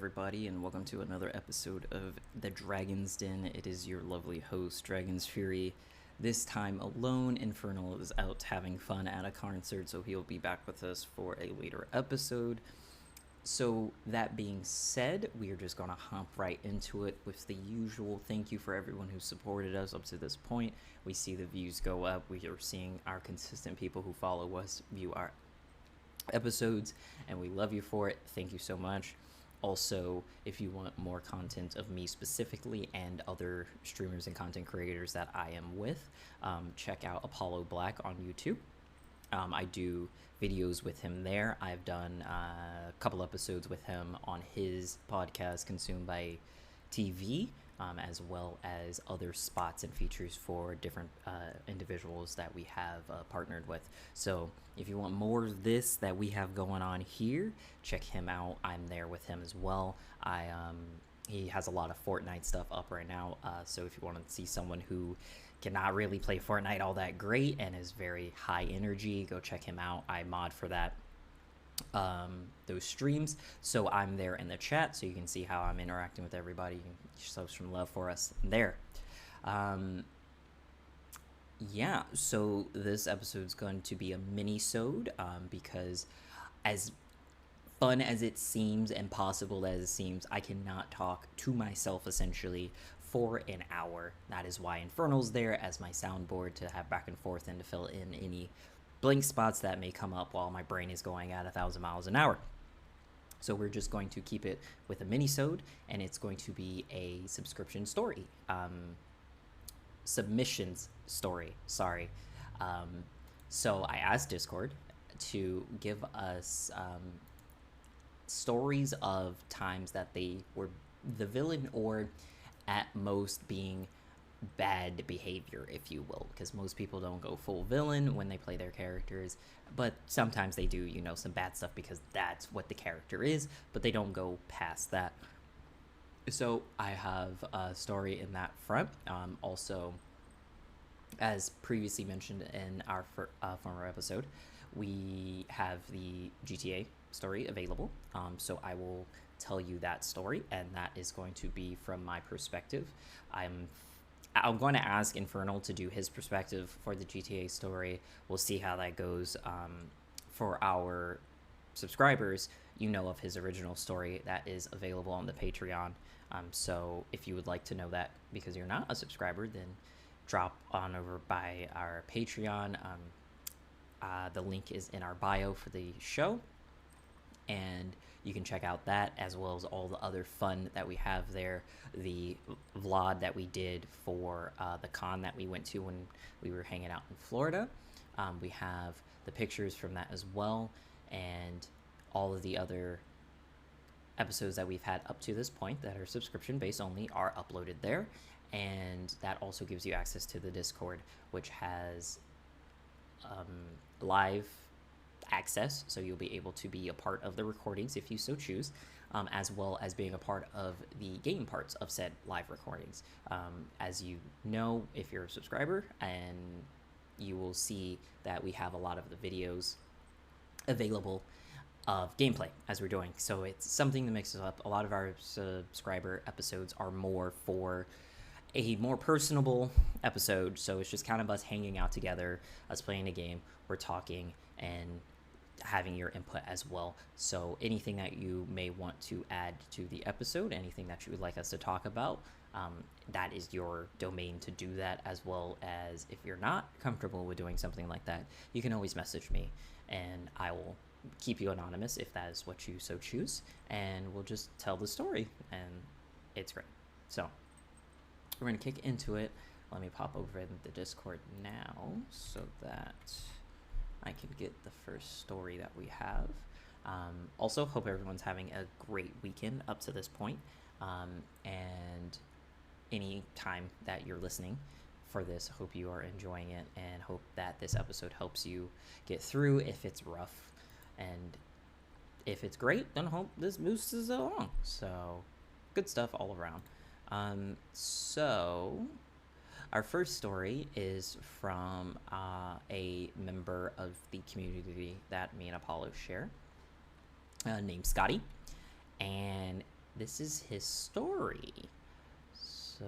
everybody, and welcome to another episode of The Dragon's Den. It is your lovely host, Dragon's Fury. This time alone. Infernal is out having fun at a concert, so he'll be back with us for a later episode. So, that being said, we are just going to hop right into it with the usual thank you for everyone who supported us up to this point. We see the views go up. We are seeing our consistent people who follow us view our episodes, and we love you for it. Thank you so much. Also, if you want more content of me specifically and other streamers and content creators that I am with, check out Apollo Black on YouTube. I do videos with him there. I've done a couple episodes with him on his podcast, Consumed by TV, as well as other spots and features for different individuals that we have partnered with. So if you want more of this that we have going on here, check him out. I'm there with him as well. He has a lot of Fortnite stuff up right now, so if you want to see someone who cannot really play Fortnite all that great and is very high energy, go check him out. I mod for that those streams, so I'm there in the chat, so you can see how I'm interacting with everybody. You can show some love for us there. Yeah, so this episode's going to be a mini-sode, because as fun as it seems and possible as it seems, I cannot talk to myself essentially for an hour. That is why Infernal's there as my soundboard to have back and forth and to fill in any blank spots that may come up while my brain is going at 1,000 miles an hour. So we're just going to keep it with a mini-sode, and it's going to be a subscription story. Submissions story, sorry. So I asked Discord to give us stories of times that they were the villain or at most being bad behavior, if you will, because most people don't go full villain when they play their characters, but sometimes they do, some bad stuff because that's what the character is, but they don't go past that. So I have a story in that front. Also, as previously mentioned in our former episode, we have the GTA story available, so I will tell you that story, and that is going to be from my perspective. I'm going to ask Infernal to do his perspective for the GTA story. We'll see how that goes. For our subscribers, of his original story that is available on the Patreon. So if you would like to know that because you're not a subscriber, then drop on over by our Patreon. The link is in our bio for the show, and you can check out that as well as all the other fun that we have there. The vlog that we did for the con that we went to when we were hanging out in Florida. We have the pictures from that as well, and all of the other episodes that we've had up to this point that are subscription based only are uploaded there. And that also gives you access to the Discord, which has live access, so you'll be able to be a part of the recordings if you so choose, as well as being a part of the game parts of said live recordings. As you know, if you're a subscriber, and you will see that we have a lot of the videos available of gameplay as we're doing, so it's something that mixes up. A lot of our subscriber episodes are more for a more personable episode, so it's just kind of us hanging out together, us playing a game, we're talking, and having your input as well. So anything that you may want to add to the episode, anything that you would like us to talk about, that is your domain to do that, as well as if you're not comfortable with doing something like that, you can always message me, and I will keep you anonymous if that is what you so choose, and we'll just tell the story, and it's great. So we're going to kick into it. Let me pop over in the Discord now so that I can get the first story that we have. Also, hope everyone's having a great weekend up to this point. And any time that you're listening for this, hope you are enjoying it, and hope that this episode helps you get through if it's rough. And if it's great, then hope this moves us along. So good stuff all around. So our first story is from a member of the community that me and Apollo share, named Scotty. And this is his story. So,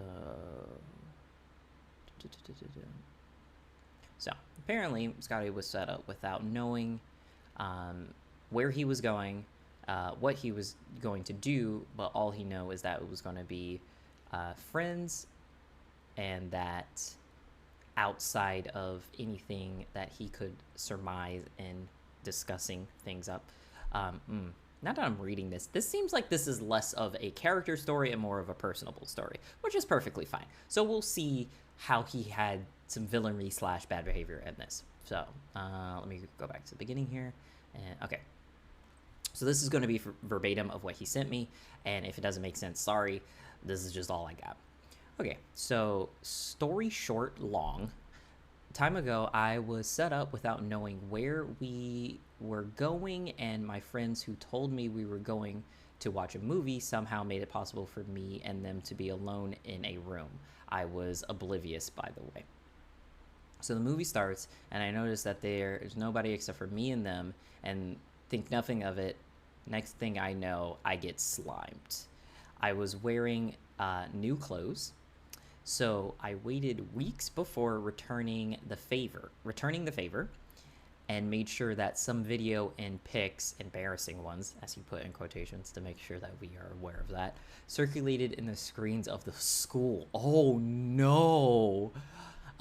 so apparently Scotty was set up without knowing where he was going, what he was going to do, but all he know is that it was going to be friends, and that outside of anything that he could surmise in discussing things up. Now that I'm reading this seems like this is less of a character story and more of a personable story, which is perfectly fine. So we'll see how he had some villainy / bad behavior in this. So let me go back to the beginning here. And okay, so this is going to be verbatim of what he sent me, and if it doesn't make sense, sorry. This is just all I got. Okay, so story short, long. Time ago, I was set up without knowing where we were going, and my friends who told me we were going to watch a movie somehow made it possible for me and them to be alone in a room. I was oblivious, by the way. So the movie starts, and I notice that there is nobody except for me and them, and think nothing of it. Next thing I know, I get slimed. I was wearing new clothes, so I waited weeks before returning the favor, and made sure that some video and pics, embarrassing ones, as you put in quotations to make sure that we are aware of that, circulated in the screens of the school. Oh no!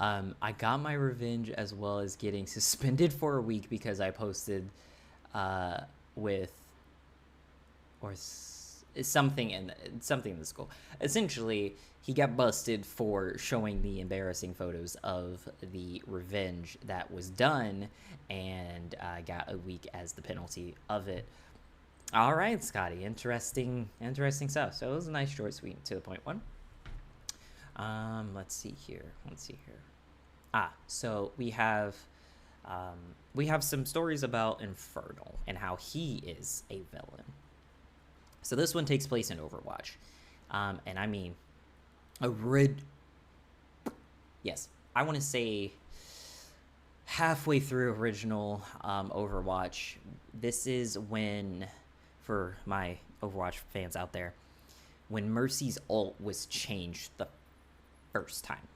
I got my revenge, as well as getting suspended for a week because I posted something in the school. Essentially, he got busted for showing the embarrassing photos of the revenge that was done, and got a week as the penalty of it. All right, Scotty, interesting stuff. So it was a nice, short, sweet, to the point one. Let's see here. So we have some stories about Infernal and how he is a villain. So this one takes place in Overwatch. And I mean, yes, I want to say halfway through original Overwatch. This is when, for my Overwatch fans out there, when Mercy's ult was changed the first time.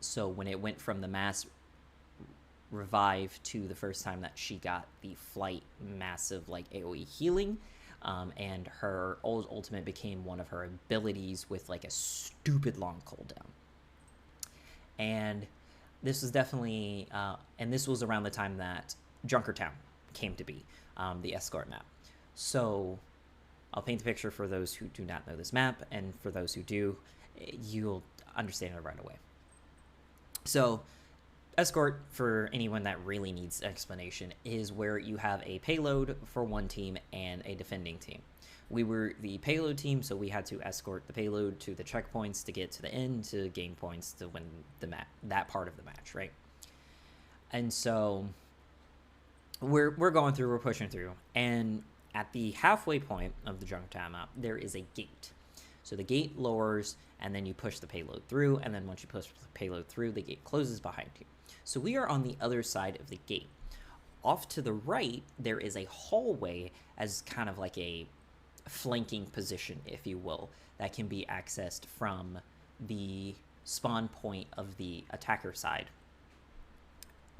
So when it went from the mass revive to the first time that she got the flight massive like AoE healing, and her old ultimate became one of her abilities with like a stupid long cooldown. And this was definitely, and this was around the time that Junkertown came to be, the escort map. So I'll paint the picture for those who do not know this map, and for those who do, you'll understand it right away. So escort, for anyone that really needs explanation, is where you have a payload for one team and a defending team. We were the payload team, so we had to escort the payload to the checkpoints to get to the end to gain points to win the that part of the match, right? And so we're going through, we're pushing through, and at the halfway point of the Junkertown map, there is a gate. So the gate lowers, and then you push the payload through, and then once you push the payload through, the gate closes behind you. So we are on the other side of the gate. Off to the right, there is a hallway as kind of like a flanking position, if you will, that can be accessed from the spawn point of the attacker side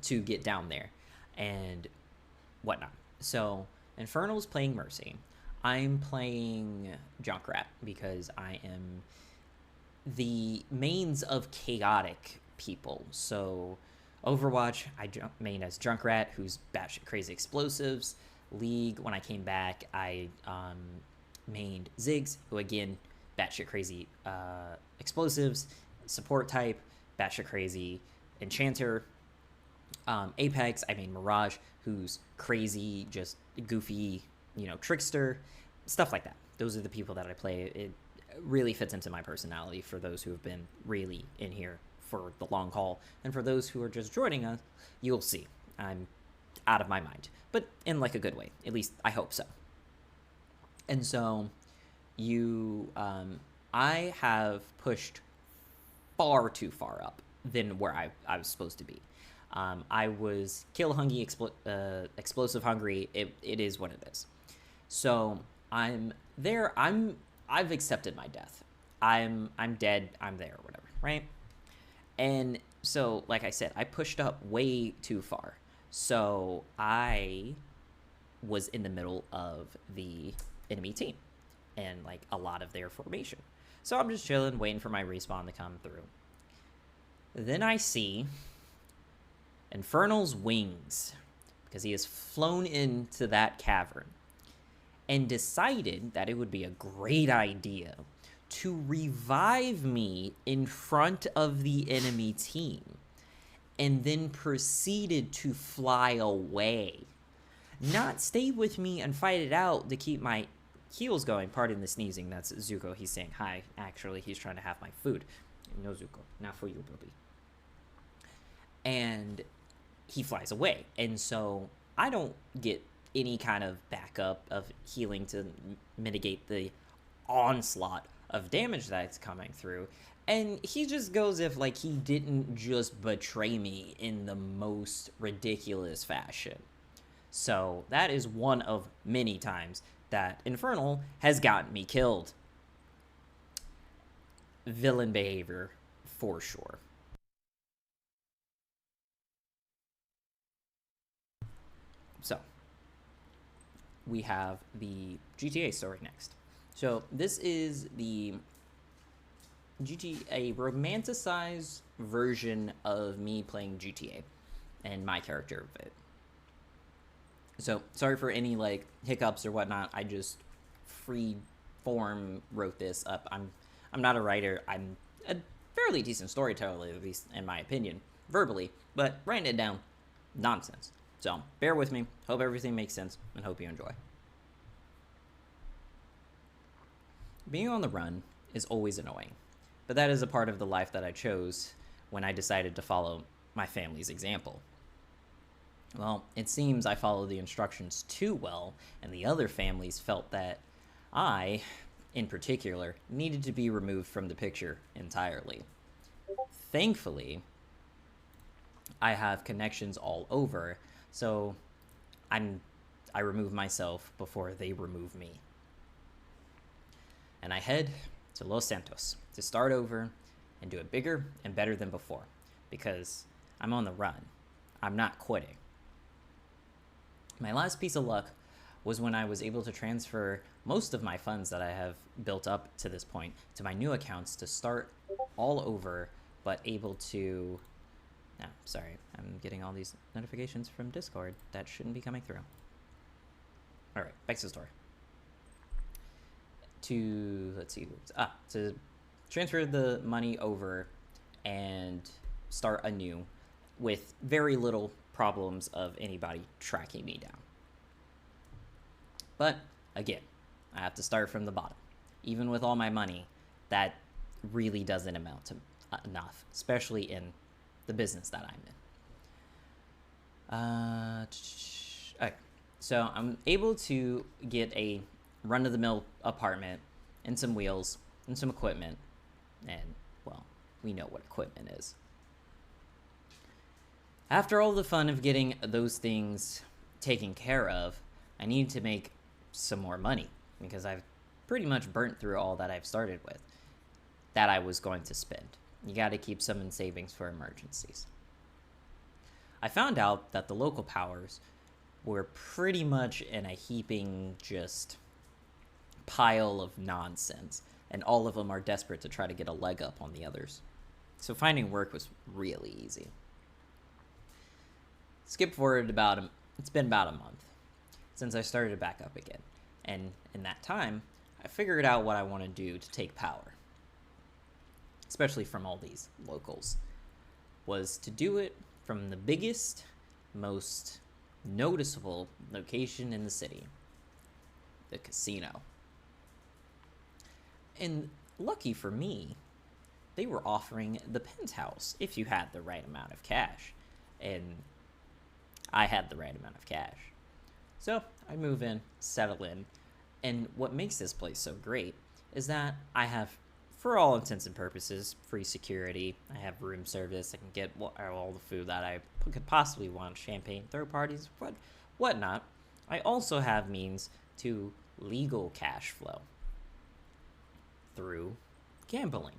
to get down there and whatnot. So Infernal's playing Mercy. I'm playing Junkrat because I am the mains of chaotic people. So Overwatch, I main as Junkrat, who's batshit crazy explosives. League, when I came back, I mained Ziggs, who again, batshit crazy explosives. Support type, batshit crazy enchanter. Apex, I main Mirage, who's crazy, just goofy, trickster, stuff like that. Those are the people that I play. It really fits into my personality for those who have been really in here for the long haul, and for those who are just joining us, you'll see I'm out of my mind, but in like a good way. At least I hope so. And so I have pushed far too far up than where I was supposed to be. I was kill hungry, explosive hungry. It is what it is. So I'm there. I'm I've accepted my death. I'm dead. I'm there, whatever, right? And so, like I said, I pushed up way too far. So I was in the middle of the enemy team and like a lot of their formation. So I'm just chilling, waiting for my respawn to come through. Then I see Infernal's wings, because he has flown into that cavern and decided that it would be a great idea to revive me in front of the enemy team, and then proceeded to fly away. Not stay with me and fight it out to keep my heals going. Pardon the sneezing, that's Zuko. He's saying hi. Actually, he's trying to have my food. No, Zuko, not for you, baby. And he flies away. And so I don't get any kind of backup of healing to mitigate the onslaught of damage that's coming through. And he just goes if like he didn't just betray me in the most ridiculous fashion. So that is one of many times that Infernal has gotten me killed. Villain behavior for sure. So we have the GTA story next. So this is the GTA romanticized version of me playing GTA and my character of it. So sorry for any like hiccups or whatnot. I just free form wrote this up. I'm not a writer. I'm a fairly decent storyteller, at least in my opinion, verbally, but writing it down, nonsense. So bear with me. Hope everything makes sense and hope you enjoy. Being on the run is always annoying, but that is a part of the life that I chose when I decided to follow my family's example. Well, it seems I followed the instructions too well, and the other families felt that I, in particular, needed to be removed from the picture entirely. Thankfully, I have connections all over, so I remove myself before they remove me. And I head to Los Santos to start over and do it bigger and better than before, because I'm on the run. I'm not quitting. My last piece of luck was when I was able to transfer most of my funds that I have built up to this point to my new accounts to start all over, but able to... No, sorry, I'm getting all these notifications from Discord that shouldn't be coming through. Alright, back to the story. To transfer the money over and start anew with very little problems of anybody tracking me down. But again, I have to start from the bottom. Even with all my money, that really doesn't amount to enough, especially in the business that I'm in. Okay, so I'm able to get a run-of-the-mill apartment and some wheels and some equipment, and well, we know what equipment is. After all the fun of getting those things taken care of, I need to make some more money, because I've pretty much burnt through all that I've started with that I was going to spend. You got to keep some in savings for emergencies. I found out that the local powers were pretty much in a heaping just pile of nonsense, and all of them are desperate to try to get a leg up on the others. So finding work was really easy. Skip forward it's been about a month since I started back up again, and in that time, I figured out what I want to do to take power, especially from all these locals, was to do it from the biggest, most noticeable location in the city, the casino. And lucky for me, they were offering the penthouse if you had the right amount of cash, and I had the right amount of cash. So I move in, settle in, and what makes this place so great is that I have, for all intents and purposes, free security. I have room service. I can get all the food that I could possibly want, champagne, third parties, whatnot. I also have means to legal cash flow. through gambling.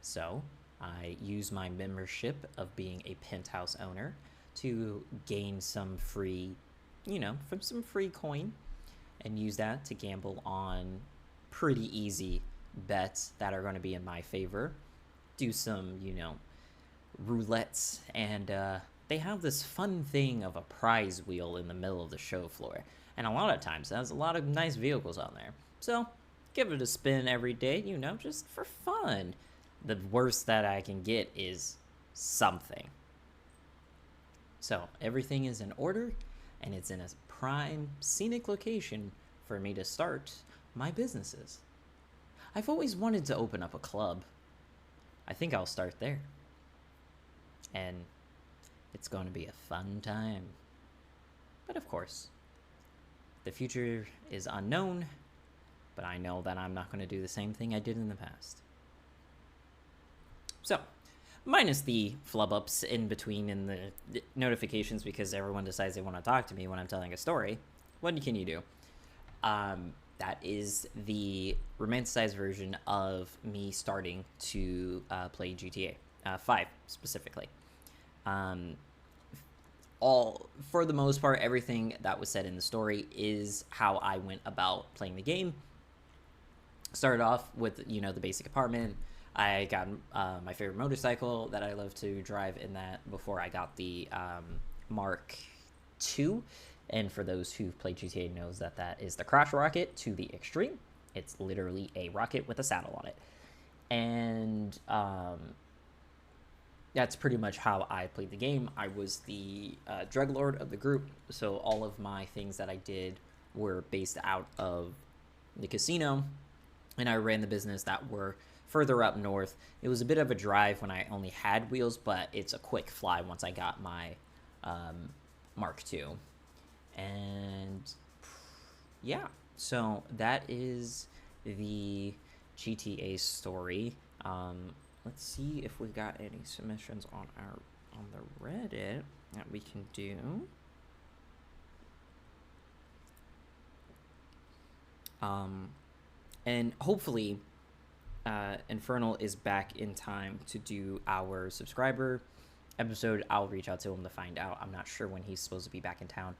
So I use my membership of being a penthouse owner to gain some free, from some free coin, and use that to gamble on pretty easy bets that are going to be in my favor. Do some, roulettes, and they have this fun thing of a prize wheel in the middle of the show floor. And a lot of times, there's a lot of nice vehicles on there. So give it a spin every day, just for fun. The worst that I can get is something. So everything is in order, and it's in a prime scenic location for me to start my businesses. I've always wanted to open up a club. I think I'll start there. And it's going to be a fun time. But of course, the future is unknown, but I know that I'm not going to do the same thing I did in the past. So, minus the flub-ups in between and the notifications because everyone decides they want to talk to me when I'm telling a story, what can you do? That is the romanticized version of me starting to play GTA 5 specifically. For the most part, everything that was said in the story is how I went about playing the game. Started off with, the basic apartment. I got my favorite motorcycle that I love to drive in that before I got the Mark II. And for those who've played GTA knows that that is the Crash Rocket to the extreme. It's literally a rocket with a saddle on it. And that's pretty much how I played the game. I was the drug lord of the group, so all of my things that I did were based out of the casino, and I ran the business that were further up north. It was a bit of a drive when I only had wheels, but it's a quick fly once I got my Mark II. And yeah, so that is the GTA story. Let's see if we got any submissions on the Reddit that we can do. And hopefully Infernal is back in time to do our subscriber episode. I'll reach out to him to find out. I'm not sure when he's supposed to be back in town.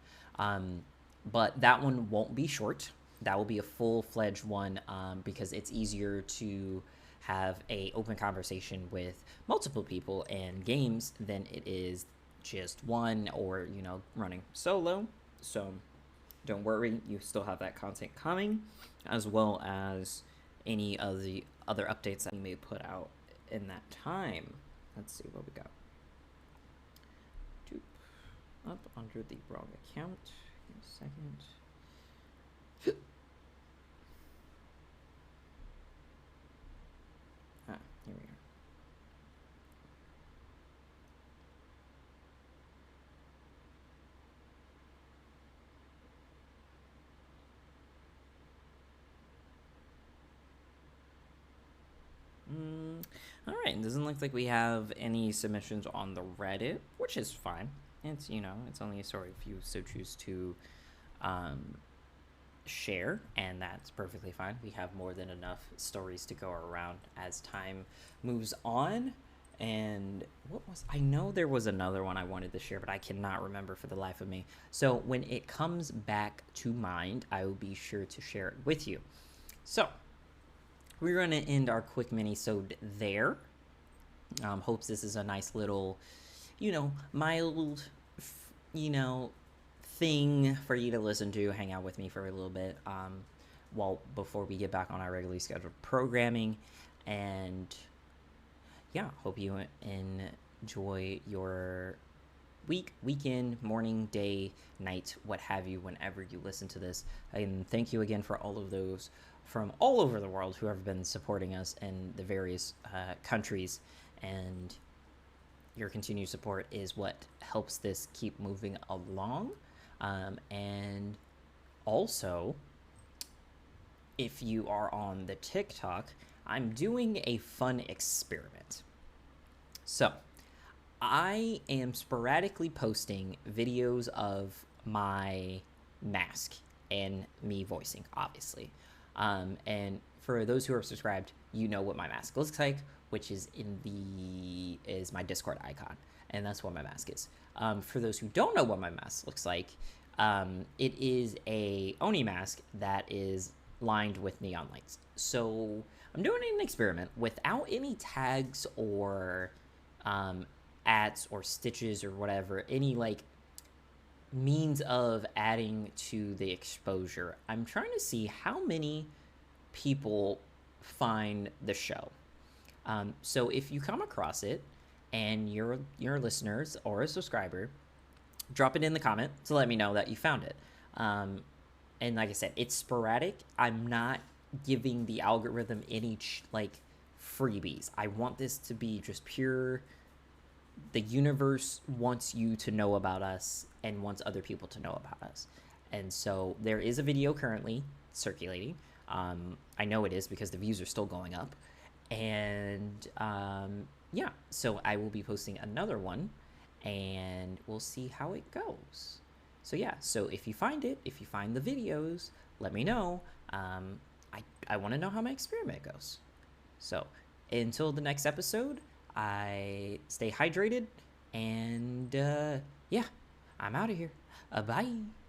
But that one won't be short. That will be a full-fledged one because it's easier to have a open conversation with multiple people and games than it is just one or, running solo. So don't worry, you still have that content coming, as well as any of the other updates that we may put out in that time. Let's see what we got. Up under the wrong account. Give me a second. Here we are. All right, doesn't look like we have any submissions on the Reddit, which is fine. It's, it's only a story if you so choose to share, and that's perfectly fine. We have more than enough stories to go around as time moves on. And I know there was another one I wanted to share, but I cannot remember for the life of me. So when it comes back to mind, I will be sure to share it with you. So we're going to end our quick mini-sode there. Hopes this is a nice little, mild, thing for you to listen to, hang out with me for a little bit before we get back on our regularly scheduled programming. And yeah, hope you enjoy your weekend, morning, day, night, what have you, whenever you listen to this. And thank you again for all of those from all over the world who have been supporting us in the various countries. And your continued support is what helps this keep moving along. And also, if you are on the TikTok, I'm doing a fun experiment. So, I am sporadically posting videos of my mask and me voicing, obviously. And for those who are subscribed, you know what my mask looks like, which is is my Discord icon, and that's what my mask is. For those who don't know what my mask looks like, it is a Oni mask that is lined with neon lights. So I'm doing an experiment without any tags or ats or stitches or whatever, any like means of adding to the exposure. I'm trying to see how many people find the show. So if you come across it and you're listeners or a subscriber, drop it in the comment to let me know that you found it. And like I said, it's sporadic. I'm not giving the algorithm any like freebies. I want this to be just pure. The universe wants you to know about us and wants other people to know about us. And so there is a video currently circulating. I know it is because the views are still going up. And yeah, so I will be posting another one and we'll see how it goes. So yeah, so if you find it, if you find the videos, let me know. I want to know how my experiment goes. So until the next episode, I stay hydrated and yeah, I'm out of here. Bye.